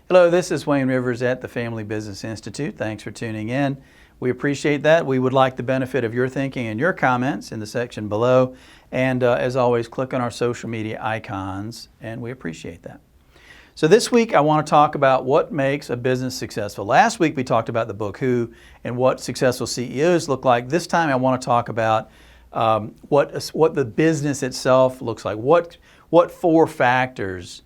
Hello, this is Wayne Rivers at the Family Business Institute. Thanks for tuning in. We appreciate that. We would like the benefit of your thinking and your comments in the section below. And as always, click on our social media icons, and we appreciate that. So this week I want to talk about what makes a business successful. Last week we talked about the book Who and what successful CEOs look like. This time I want to talk about what the business itself looks like. What four factors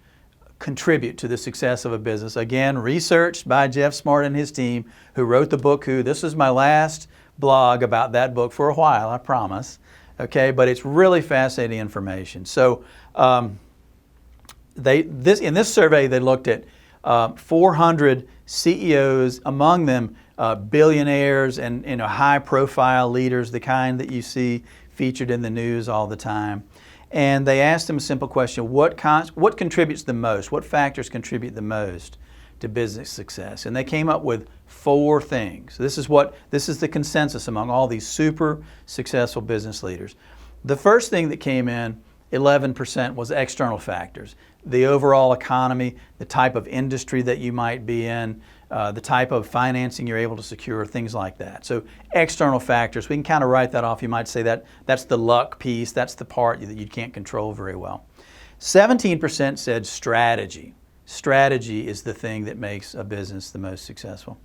contribute to the success of a business. Again, researched by Jeff Smart and his team who wrote the book Who. This is my last blog about that book for a while, I promise. Okay, but it's really fascinating information. So in this survey they looked at 400 CEOs, among them billionaires and high-profile leaders, the kind that you see featured in the news all the time. And they asked them a simple question: what contributes the most? What factors contribute the most to business success? And they came up with four things. This is the consensus among all these super successful business leaders. The first thing that came in, 11%, was external factors. The overall economy, the type of industry that you might be in, the type of financing you're able to secure, things like that. So external factors, we can kind of write that off. You might say that's the luck piece, that's the part that you can't control very well. 17% said strategy. Strategy is the thing that makes a business the most successful.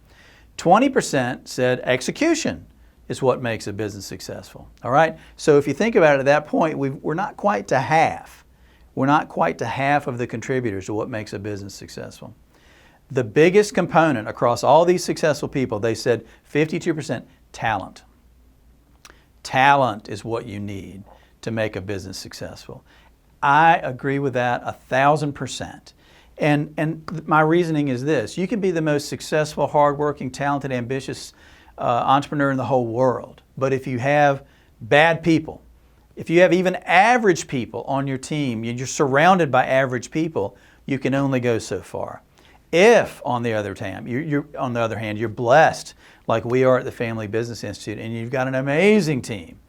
20% said execution is what makes a business successful. All right? So if you think about it at that point, we're not quite to half. We're not quite to half of the contributors to what makes a business successful. The biggest component across all these successful people, they said 52%, talent. Talent is what you need to make a business successful. I agree with that 1,000%. And my reasoning is this: you can be the most successful, hardworking, talented, ambitious entrepreneur in the whole world, but if you have bad people, if you have even average people on your team, you're surrounded by average people, you can only go so far. If, on the other hand, you're blessed like we are at the Family Business Institute and you've got an amazing team,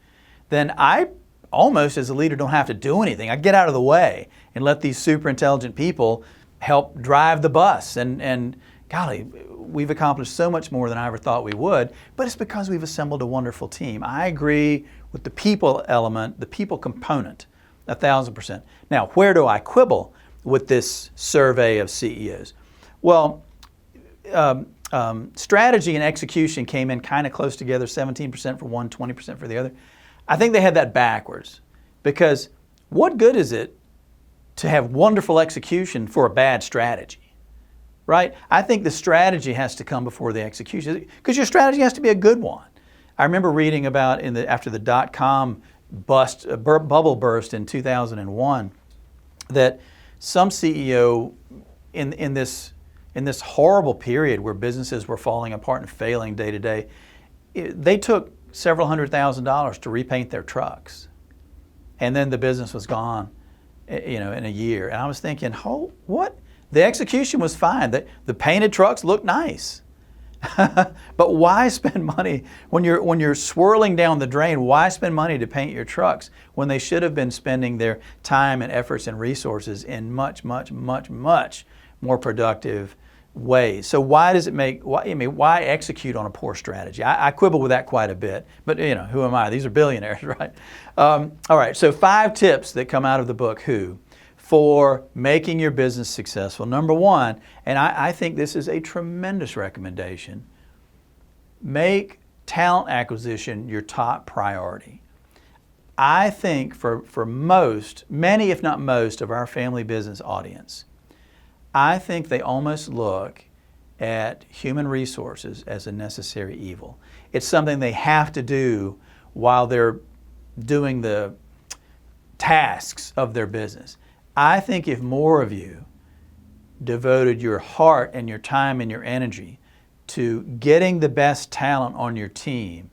then I almost, as a leader, don't have to do anything. I get out of the way and let these super intelligent people help drive the bus. And golly, we've accomplished so much more than I ever thought we would, but it's because we've assembled a wonderful team. I agree with the people element, the people component, 1,000%. Now, where do I quibble with this survey of CEOs? Well, strategy and execution came in kind of close together, 17% for one, 20% for the other. I think they had that backwards, because what good is it to have wonderful execution for a bad strategy, right? I think the strategy has to come before the execution, because your strategy has to be a good one. I remember reading about after the dot-com bubble burst in 2001, that some CEO in this horrible period where businesses were falling apart and failing day to day, they took several $100,000s to repaint their trucks, and then the business was gone, in a year. And I was thinking, what? The execution was fine. The painted trucks looked nice. But why spend money when you're swirling down the drain? Why spend money to paint your trucks when they should have been spending their time and efforts and resources in much, much, much, much more productive ways? So why execute on a poor strategy? I quibble with that quite a bit, but who am I? These are billionaires, right? All right, so 5 tips that come out of the book Who for making your business successful. Number one, and I think this is a tremendous recommendation: make talent acquisition your top priority. I think for many if not most of our family business audience, I think they almost look at human resources as a necessary evil. It's something they have to do while they're doing the tasks of their business. I think if more of you devoted your heart and your time and your energy to getting the best talent on your team,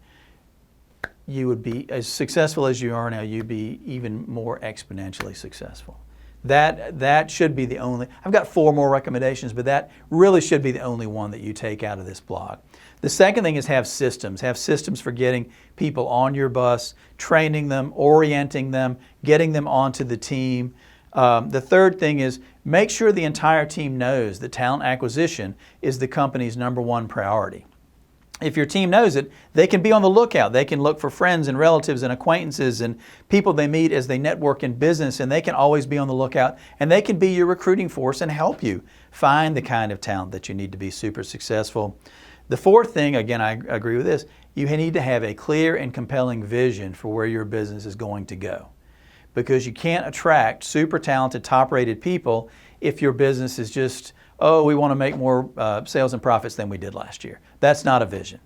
you would be, as successful as you are now, you'd be even more exponentially successful. That should be the only, I've got 4 more recommendations, but that really should be the only one that you take out of this blog. The second thing is have systems. Have systems for getting people on your bus, training them, orienting them, getting them onto the team. The third thing is Make sure the entire team knows that talent acquisition is the company's #1 priority. If your team knows it, they can be on the lookout. They can look for friends and relatives and acquaintances and people they meet as they network in business, and they can always be on the lookout, and they can be your recruiting force and help you find the kind of talent that you need to be super successful. The fourth thing, again, I agree with this, you need to have a clear and compelling vision for where your business is going to go. Because you can't attract super talented, top-rated people if your business is just, oh, we want to make more sales and profits than we did last year. That's not a vision.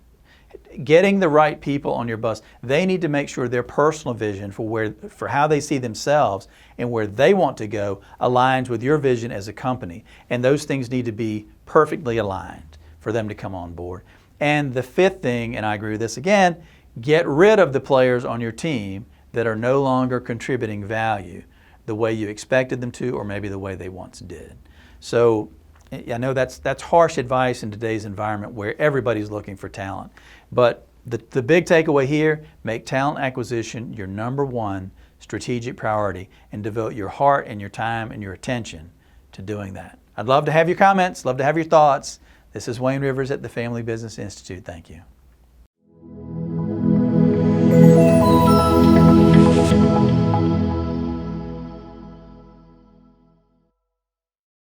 Getting the right people on your bus, they need to make sure their personal vision for how they see themselves and where they want to go aligns with your vision as a company. And those things need to be perfectly aligned for them to come on board. And the fifth thing, and I agree with this again, get rid of the players on your team that are no longer contributing value the way you expected them to, or maybe the way they once did. So I know that's harsh advice in today's environment where everybody's looking for talent. But the big takeaway here, make talent acquisition your #1 strategic priority and devote your heart and your time and your attention to doing that. I'd love to have your comments, love to have your thoughts. This is Wayne Rivers at the Family Business Institute. Thank you.